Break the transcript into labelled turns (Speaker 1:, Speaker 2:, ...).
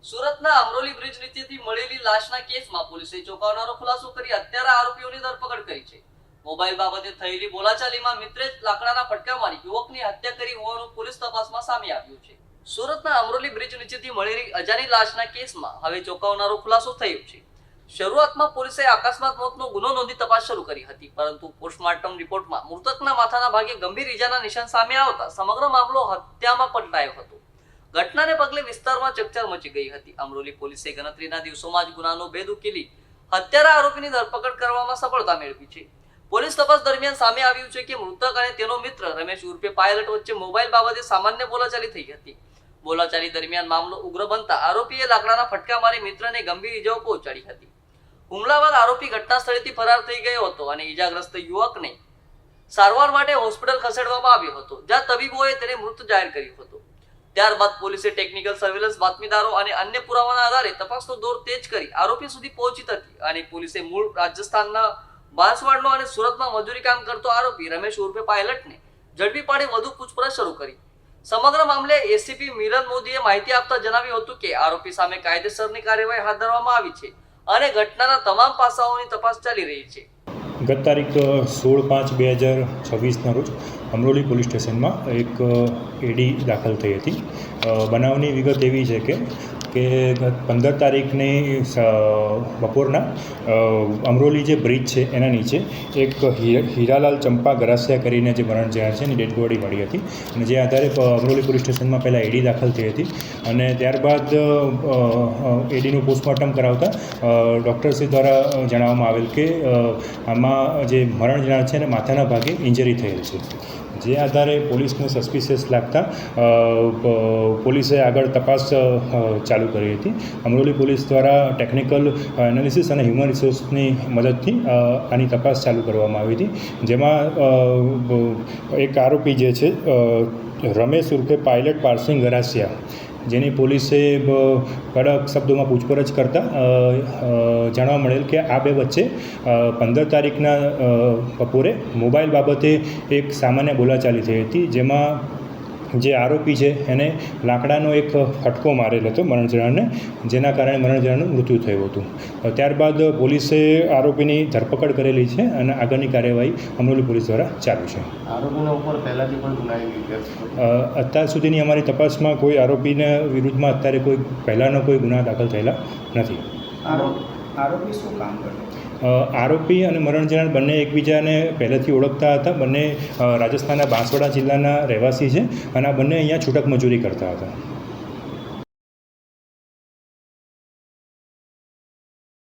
Speaker 1: સુરતના અમરોલી બ્રિજ નીચેથી મળેલી લાશના કેસમાં પોલીસે ચોંકાવનારો ખુલાસો કરી અત્યારે આરોપીઓની ધરપકડ કરી છે. મોબાઈલ બાબતે થયેલી બોલાચાલીમાં મિત્રે જ લાકડાના ફટકા મારી યુવકની હત્યા કરી હોવાનું પોલીસ તપાસમાં સામે આવ્યું છે. સુરતના અમરોલી બ્રિજ નીચેથી મળેલી અજાણી લાશના કેસમાં હવે ચોંકાવનારો ખુલાસો થયો છે. શરૂઆતમાં પોલીસે અકસ્માત મોતનો ગુનો નોંધી તપાસ શરૂ કરી હતી, પરંતુ પોસ્ટમોર્ટમ રિપોર્ટમાં મૃતકના માથાના ભાગે ગંભીર ઈજાના નિશાન સામે આવતા સમગ્ર મામલો હત્યામાં પલટાયો હતો. ઘટનાને પગલે વિસ્તારમાં ચકચાર મચી ગઈ હતી. અમરોલી પોલીસે ગણતરીના દિવસોમાં જ ગુનાનો ભેદ ઉકેલી હત્યારા આરોપીની ધરપકડ કરવામાં સફળતા મેળવી છે. પોલીસ તપાસ દરમિયાન સામે આવ્યું છે કે મૃતક અને તેનો મિત્ર રમેશ ઉર્ફે પાયલટ વચ્ચે મોબાઈલ બાબતે સામાન્ય બોલાચાલી થઈ હતી. બોલાચાલી દરમિયાન મામલો ઉગ્ર બનતા આરોપીએ લાકડાના ફટકા મારી મિત્રને ગંભીર ઈજાઓ પહોંચાડી હતી. હુમલા બાદ આરોપી ઘટના સ્થળેથી ફરાર થઈ ગયો હતો અને ઈજાગ્રસ્ત યુવકને સારવાર માટે હોસ્પિટલ ખસેડવામાં આવ્યો હતો, જ્યાં તબીબોએ તેને મૃત જાહેર કર્યો હતો. ત્યારબાદ પોલીસે ટેકનિકલ સર્વેલન્સ, બાતમીદારો અને અન્ય પુરાવાના આધારે તપાસનો દોર તેજ કરી આરોપી સુધી પહોંચી હતી અને પોલીસે મૂળ રાજસ્થાનના બાંસવાડનો અને સુરતમાં મજૂરી કામ કરતો આરોપી રમેશ ઉર્ફે પાયલટને ઝડપી પાડી વધુ પૂછપરછ શરૂ કરી. સમગ્ર મામલે એસીપી મિરન મોદીએ માહિતી આપતા જણાવ્યું હતું કે આરોપી સામે કાયદેસરની કાર્યવાહી હાથ ધરવામાં આવી છે અને ઘટનાના તમામ પાસાઓની તપાસ ચાલી રહી છે.
Speaker 2: ગત તારીખ 16/5/2026ના રોજ અમરોલી પોલીસ સ્ટેશનમાં એક એડી દાખલ થઈ હતી. બનાવની વિગત એવી છે કે 15 તારીખની બપોરના અમરોલી જે બ્રિજ છે એના નીચે એક હીરાલાલ ચંપા ગરાસિયા કરીને જે મરણ જનાર છે એની ડેડ બોડી મળી હતી અને જે આધારે અમરોલી પોલીસ સ્ટેશનમાં પહેલાં એડી દાખલ થઈ હતી અને ત્યારબાદ એડીનું પોસ્ટમોર્ટમ કરાવતા ડૉક્ટરશ્રી દ્વારા જણાવવામાં આવેલ કે આમાં જે મરણ જનાર છે એને માથાના ભાગે ઇન્જરી થયેલ છે. જે આધારે પોલીસને સસ્પિશિયસ લાગતા પોલીસે આગળ તપાસ ચાલુ કરી હતી. અમરોલી પોલીસ દ્વારા ટેકનિકલ એનાલિસિસ અને હ્યુમન રિસોર્સની મદદથી આની તપાસ ચાલુ કરવામાં આવી હતી, જેમાં એક આરોપી જે છે રમેશ ઉર્ફે પાયલટ પારસિંગ ગરાસિયા, જેની પોલીસે કડક શબ્દોમાં પૂછપરછ કરતાં જાણવા મળેલ કે આ બે વચ્ચે 15 તારીખના બપોરે મોબાઈલ બાબતે એક સામાન્ય બોલાચાલી થઈ હતી, જેમાં જે આરોપી છે એને લાકડાનો એક ફટકો મારેલ હતો મરણ જનારને, જેના કારણે મરણ જનારનું મૃત્યુ થયું હતું. ત્યારબાદ પોલીસે આરોપીની ધરપકડ કરેલી છે અને આગળની કાર્યવાહી અમરોલી પોલીસ દ્વારા ચાલુ છે.
Speaker 3: આરોપીના ઉપર પહેલાંથી પણ ગુનાહિત
Speaker 2: અત્યાર સુધીની અમારી તપાસમાં કોઈ આરોપીના વિરુદ્ધમાં અત્યારે કોઈ પહેલાંનો કોઈ ગુના દાખલ થયેલા નથી.
Speaker 3: આરોપી શું કામ કરે?
Speaker 2: આરોપી અને મરણ જનાર બંને એકબીજાને પહેલેથી ઓળખતા હતા. બંને રાજસ્થાનના બાંસવાડા જિલ્લાના રહેવાસી છે અને આ બંને અહીંયા છૂટક મજૂરી કરતા હતા.